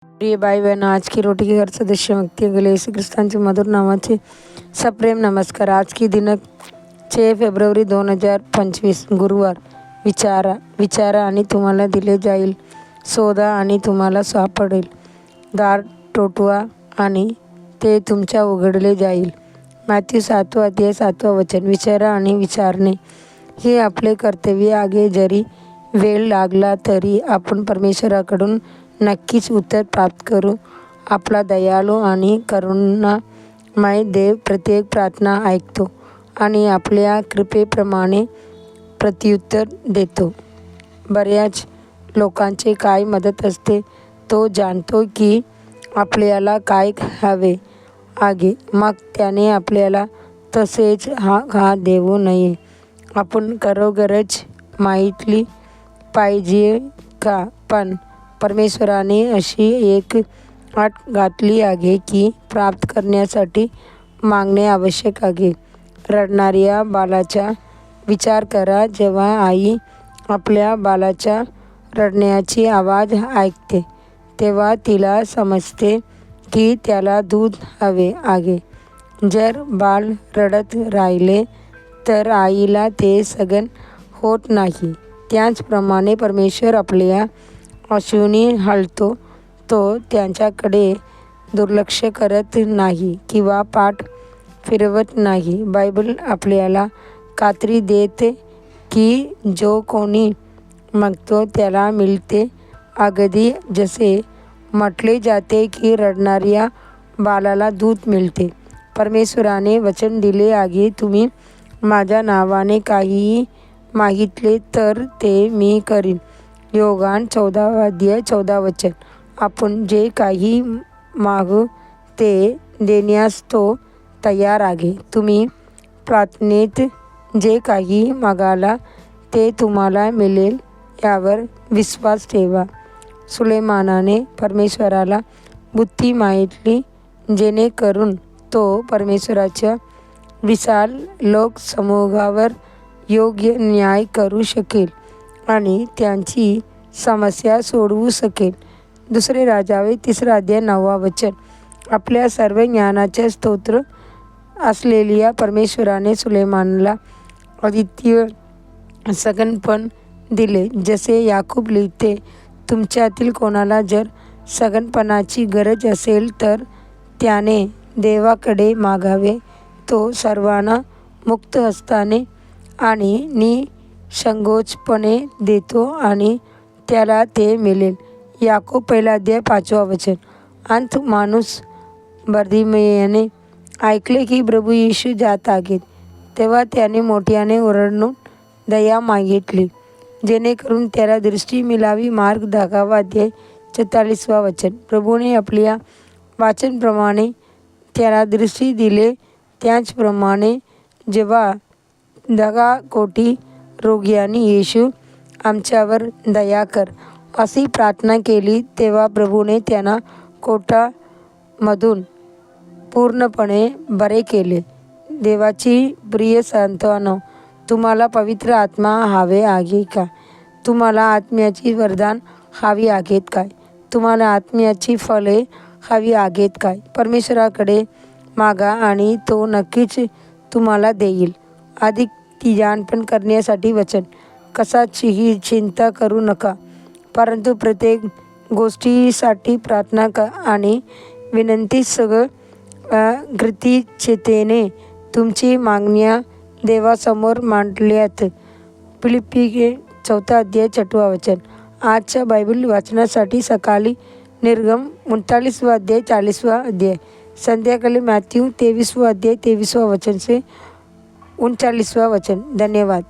प्रिय भाई बहन, आज की रोटी के घर सदस्य व्यक्ति अगले यीशु ख्रिस्तांचे मधुर नावाचे सप्रेम नमस्कार। आज की दिनांक 6 फेब्रुवारी 2025 गुरुवार। विचारा आणि तुम्हाला दिले जाईल, शोधा आणि तुम्हाला सापडेल, दार ठोठवा आणि ते तुमच्या उघडले जाईल। मत्ती 7 अध्याय 7 वचन। विचारा आणि विचारणे हे आपले कर्तव्य आहे। जरी वेळ लागला तरी आपण परमेश्वराकडून नक्कीच उत्तर प्राप्त करू। आपला दयाळू आणि करुणामय देव प्रत्येक प्रार्थना ऐकतो आणि आपल्या कृपेप्रमाणे प्रत्युत्तर देतो। बऱ्याच लोकांचे काय मदत असते, तो जाणतो की आपल्याला काय हवे आहे, मग त्याने आपल्याला तसेच हा देऊ नये। आपण खरोखरच मागितली पाहिजे का? पण परमेश्वराने अशी एक अट घातली आहे की प्राप्त करण्यासाठी मागणे आवश्यक आहे। रडणाऱ्या बाळाचा विचार करा। जेव्हा आई आपल्या बाळाच्या रडण्याची आवाज ऐकते, तेव्हा तिला समजते की त्याला दूध हवे आहे। जर बाळ रडत राहिले तर आईला ते सहन होत नाही। त्याचप्रमाणे परमेश्वर आपल्या अश्रूंनी हलतो। तो त्यांच्याकडे दुर्लक्ष करत नाही किंवा पाठ फिरवत नाही। बायबल आपल्याला खात्री देते की जो कोणी मागतो त्याला मिळते, अगदी जसे म्हटले जाते की रडणाऱ्या बाळाला दूध मिळते। परमेश्वराने वचन दिले आहे, तुम्ही माझ्या नावाने काहीही मागितले तर ते मी करीन। योहान 14 अध्याय 14 वचन। आपण जे काही मागू ते देण्यास तो तयार आहे। तुम्ही प्रार्थनेत जे काही मागाल ते तुम्हाला मिळेल यावर विश्वास ठेवा। सुलेमानाने परमेश्वराला बुद्धी मागितली जेणेकरून तो परमेश्वराच्या विशाल लोकसमूहावर योग्य न्याय करू शकेल आणि त्यांची समस्या सोडवू शकेल। दुसरे राजावे 3 अध्याय 9 वचन। आपल्या सर्व ज्ञानाचे स्तोत्र असलेल्या परमेश्वराने सुलेमानला अद्वितीय संगणपण दिले। जसे याकूब लिहिते, तुमच्यातील कोणाला जर संगणपणाची गरज असेल तर त्याने देवाकडे मागावे, तो सर्वांना मुक्त हस्ताने आणि निःसंकोचपणे देतो आणि त्याला ते मिळेल। याकूब 1 अध्याय 5 वचन। अंत माणूस बर्तिमेयाने ऐकले की प्रभू येशू जात आहेत, तेव्हा त्याने मोठ्याने ओरडून दया मागितली जेणेकरून त्याला दृष्टी मिळावी। मार्क 10 अध्याय 44 वचन। प्रभूने आपल्या वाचनाप्रमाणे त्याला दृष्टी दिली। त्याचप्रमाणे जेव्हा 10 कोटी रोग्यांनी येशू आमच्यावर दया कर अशी प्रार्थना केली, तेव्हा प्रभूने त्यांना कोटामधून पूर्णपणे बरे केले। देवाची प्रिय संतानो, तुम्हाला पवित्र आत्मा हवे आहे का? तुम्हाला आत्म्याची वरदान हवी आहेत काय? तुम्हाला आत्म्याची फळे हवी आहेत काय? परमेश्वराकडे मागा आणि तो नक्कीच तुम्हाला देईल। अधिक जाणपण करण्यासाठी वचन। कशाचीही चिंता करू नका, परंतु प्रत्येक गोष्टीसाठी प्रार्थना आणि विनंतीसह कृतज्ञतेने तुमची मागण्या देवासमोर मांडल्यात। फिलिप्पी 4 अध्याय 6 वचन। आजच्या बायबल वाचनासाठी सकाळी निर्गम 39 अध्याय 40 अध्याय, संध्याकाळी मत्ती 23 अध्याय 23 वचन से 39 वचन। धन्यवाद।